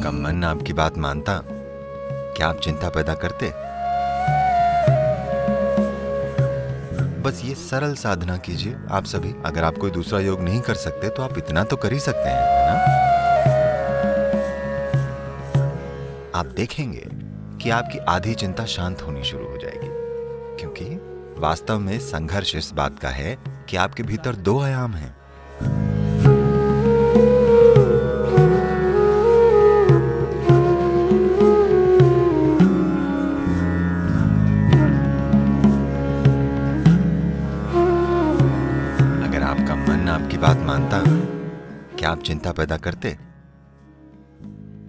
आपका मन आपकी बात मानता, क्या आप चिंता पैदा करते? बस ये सरल साधना कीजिए आप सभी। अगर आप कोई दूसरा योग नहीं कर सकते तो आप इतना तो कर ही सकते हैं, है ना? आप देखेंगे कि आपकी आधी चिंता शांत होनी शुरू हो जाएगी, क्योंकि वास्तव में संघर्ष इस बात का है कि आपके भीतर दो आयाम हैं। अगर आपका मन आपकी बात मानता, क्या आप चिंता पैदा करते?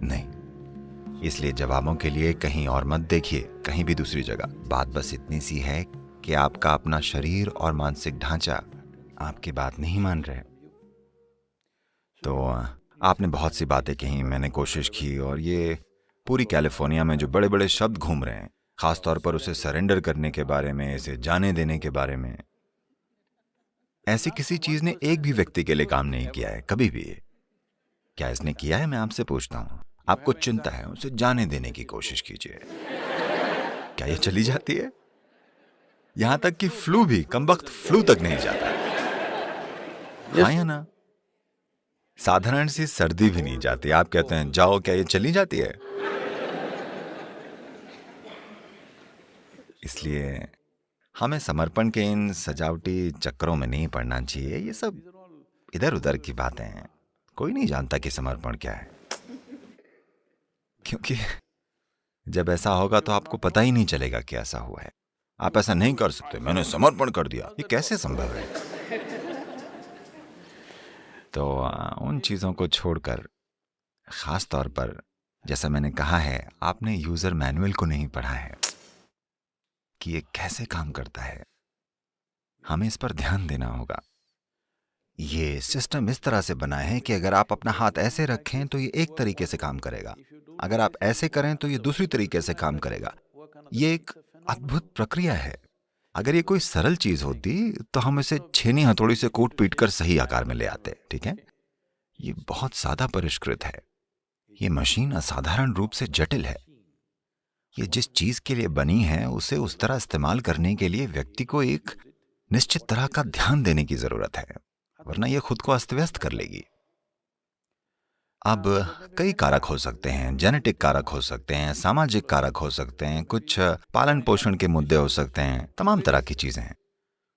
नहीं। इसलिए जवाबों के लिए कहीं और मत देखिए, कहीं भी दूसरी जगह। बात बस इतनी सी है कि आपका अपना शरीर और मानसिक ढांचा आपकी बात नहीं मान रहे। तो आपने बहुत सी बातें कही, मैंने कोशिश की, और ये पूरी कैलिफोर्निया में जो बड़े बड़े शब्द घूम रहे हैं, खासतौर पर उसे सरेंडर करने के बारे में, इसे जाने देने के बारे में, ऐसी किसी चीज ने एक भी व्यक्ति के लिए काम नहीं किया है कभी भी। क्या इसने किया है? मैं आपसे पूछता हूं। आपको चिंता है, उसे जाने देने की कोशिश कीजिए। क्या ये चली जाती है? यहां तक कि फ्लू भी, कमबख्त फ्लू तक नहीं जाता। हाँ या ना? साधारण सी सर्दी भी नहीं जाती। आप कहते हैं जाओ, क्या ये चली जाती है? इसलिए हमें समर्पण के इन सजावटी चक्करों में नहीं पड़ना चाहिए। ये सब इधर उधर की बातें हैं। कोई नहीं जानता कि समर्पण क्या है, क्योंकि जब ऐसा होगा तो आपको पता ही नहीं चलेगा कि ऐसा हुआ है। आप ऐसा नहीं कर सकते, मैंने समर्पण कर दिया, ये कैसे संभव है? तो उन चीजों को छोड़कर, खास तौर पर जैसा मैंने कहा है, आपने यूजर मैनुअल को नहीं पढ़ा है कि ये कैसे काम करता है। हमें इस पर ध्यान देना होगा। ये सिस्टम इस तरह से बना है कि अगर आप अपना हाथ ऐसे रखें तो ये एक तरीके से काम करेगा, अगर आप ऐसे करें तो ये दूसरी तरीके से काम करेगा। ये एक अद्भुत प्रक्रिया है। अगर ये कोई सरल चीज होती तो हम इसे छेनी हथौड़ी से कूट पीट कर सही आकार में ले आते, ठीक है? ये बहुत ज्यादा परिष्कृत है। ये मशीन असाधारण रूप से जटिल है। ये जिस चीज के लिए बनी है उसे उस तरह इस्तेमाल करने के लिए व्यक्ति को एक निश्चित तरह का ध्यान देने की जरूरत है, वरना यह खुद को अस्त व्यस्त कर लेगी। अब कई कारक हो सकते हैं, जेनेटिक कारक हो सकते हैं, सामाजिक कारक हो सकते हैं, कुछ पालन पोषण के मुद्दे हो सकते हैं, तमाम तरह की चीजें हैं।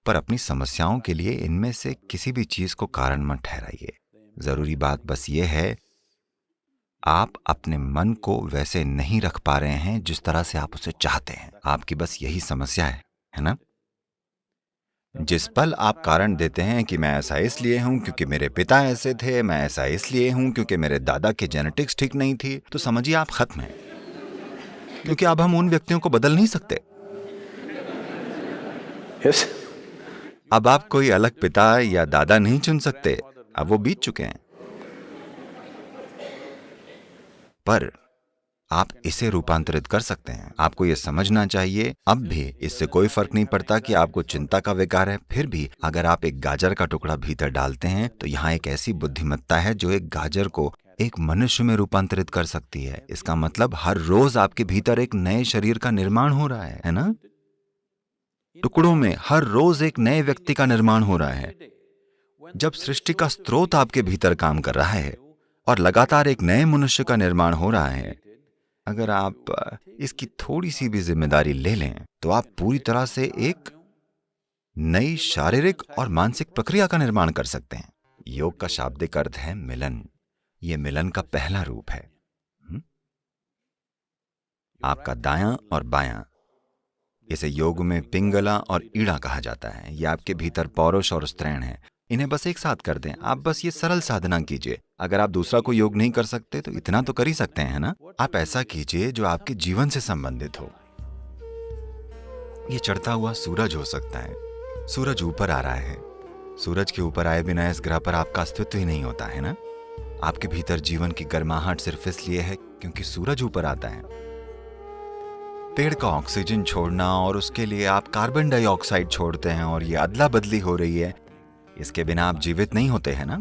पर अपनी समस्याओं के लिए इनमें से किसी भी चीज को कारण मत ठहराइए। जरूरी बात बस ये है, आप अपने मन को वैसे नहीं रख पा रहे हैं जिस तरह से आप उसे चाहते हैं। आपकी बस यही समस्या है ना? जिस पल आप कारण देते हैं कि मैं ऐसा इसलिए हूं क्योंकि मेरे पिता ऐसे थे, मैं ऐसा इसलिए हूं क्योंकि मेरे दादा की जेनेटिक्स ठीक नहीं थी, तो समझिए आप खत्म हैं। क्योंकि अब हम उन व्यक्तियों को बदल नहीं सकते। Yes. अब आप कोई अलग पिता या दादा नहीं चुन सकते, अब वो बीत चुके हैं। पर आप इसे रूपांतरित कर सकते हैं। आपको यह समझना चाहिए, अब भी इससे कोई फर्क नहीं पड़ता कि आपको चिंता का विकार है। फिर भी अगर आप एक गाजर का टुकड़ा भीतर डालते हैं तो यहाँ एक ऐसी बुद्धिमत्ता है जो एक गाजर को एक मनुष्य में रूपांतरित कर सकती है। इसका मतलब हर रोज आपके भीतर एक नए शरीर का निर्माण हो रहा है ना? टुकड़ों में हर रोज एक नए व्यक्ति का निर्माण हो रहा है। जब सृष्टि का स्रोत आपके भीतर काम कर रहा है और लगातार एक नए मनुष्य का निर्माण हो रहा है, अगर आप इसकी थोड़ी सी भी जिम्मेदारी ले लें तो आप पूरी तरह से एक नई शारीरिक और मानसिक प्रक्रिया का निर्माण कर सकते हैं। योग का शाब्दिक अर्थ है मिलन। यह मिलन का पहला रूप है। आपका दायां और बायां, इसे योग में पिंगला और ईड़ा कहा जाता है। यह आपके भीतर पौरुष और स्त्रैण है। इन्हें बस एक साथ कर दें। आप बस ये सरल साधना कीजिए। अगर आप दूसरा कोई योग नहीं कर सकते तो इतना तो कर ही सकते हैं ना? आप ऐसा कीजिए जो आपके जीवन से संबंधित हो। ये चढ़ता हुआ सूरज हो सकता है। सूरज ऊपर आ रहा है। सूरज के ऊपर आए बिना इस ग्रह पर आपका अस्तित्व ही नहीं होता है ना? आपके भीतर जीवन की गर्माहट सिर्फ इसलिए है क्योंकि सूरज ऊपर आता है। पेड़ का ऑक्सीजन छोड़ना और उसके लिए आप कार्बन डाइऑक्साइड छोड़ते हैं और ये अदला बदली हो रही है। इसके बिना आप जीवित नहीं होते हैं ना?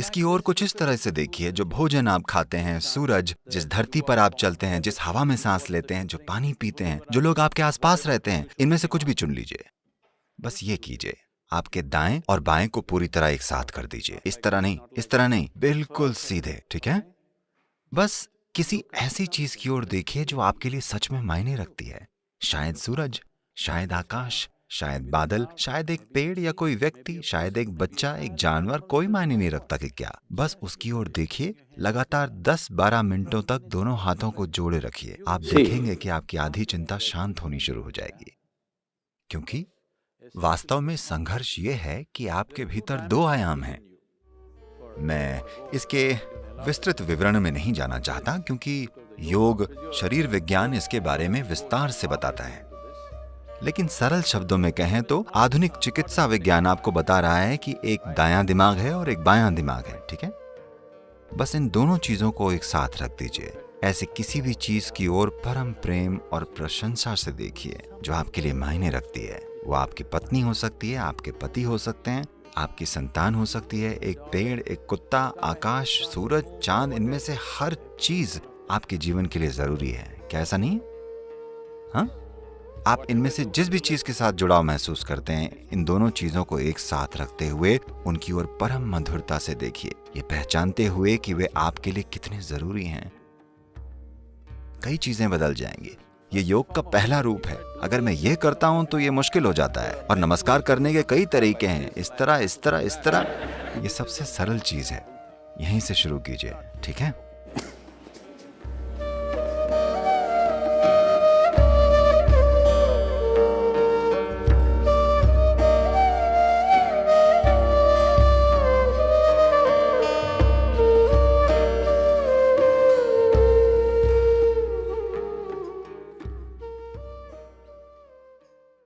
इसकी ओर कुछ इस तरह से देखिए, जो भोजन आप खाते हैं, सूरज, जिस धरती पर आप चलते हैं, जिस हवा में सांस लेते हैं, जो पानी पीते हैं, जो लोग आपके आसपास रहते हैं, इनमें से कुछ भी चुन लीजिए। बस ये कीजिए, आपके दाएं और बाएं को पूरी तरह एक साथ कर दीजिए। इस तरह नहीं, बिल्कुल सीधे, ठीक है? बस किसी ऐसी चीज की ओर देखिए जो आपके लिए सच में मायने रखती है। शायद सूरज, शायद आकाश, शायद बादल, शायद एक पेड़ या कोई व्यक्ति, शायद एक बच्चा, एक जानवर, कोई मायने नहीं रखता कि क्या। बस उसकी ओर देखिए। लगातार 10-12 मिनटों तक दोनों हाथों को जोड़े रखिए। आप देखेंगे कि आपकी आधी चिंता शांत होनी शुरू हो जाएगी। क्योंकि वास्तव में संघर्ष ये है कि आपके भीतर 2 आयाम हैं। मैं इसके विस्तृत विवरण में नहीं जाना चाहता, क्योंकि योग, शरीर विज्ञान इसके बारे में विस्तार से बताता है। लेकिन सरल शब्दों में कहें तो आधुनिक चिकित्सा विज्ञान आपको बता रहा है कि एक दायां दिमाग है और एक बायां दिमाग है, ठीक है? बस इन दोनों चीजों को एक साथ रख दीजिए। ऐसे किसी भी चीज की ओर परम प्रेम और प्रशंसा से देखिए जो आपके लिए मायने रखती है। वो आपकी पत्नी हो सकती है, आपके पति हो सकते हैं, आपकी संतान हो सकती है, एक पेड़, एक कुत्ता, आकाश, सूरज, चांद, इनमें से हर चीज आपके जीवन के लिए जरूरी है। क्या ऐसा नहीं? हाँ, आप इनमें से जिस भी चीज के साथ जुड़ाव महसूस करते हैं, इन दोनों चीजों को एक साथ रखते हुए उनकी ओर परम मधुरता से देखिए, ये पहचानते हुए कि वे आपके लिए कितने जरूरी हैं। कई चीजें बदल जाएंगी। ये योग का पहला रूप है। अगर मैं ये करता हूं तो ये मुश्किल हो जाता है। और नमस्कार करने के कई तरीके हैं, इस तरह। ये सबसे सरल चीज है। यहीं से शुरू कीजिए, ठीक है?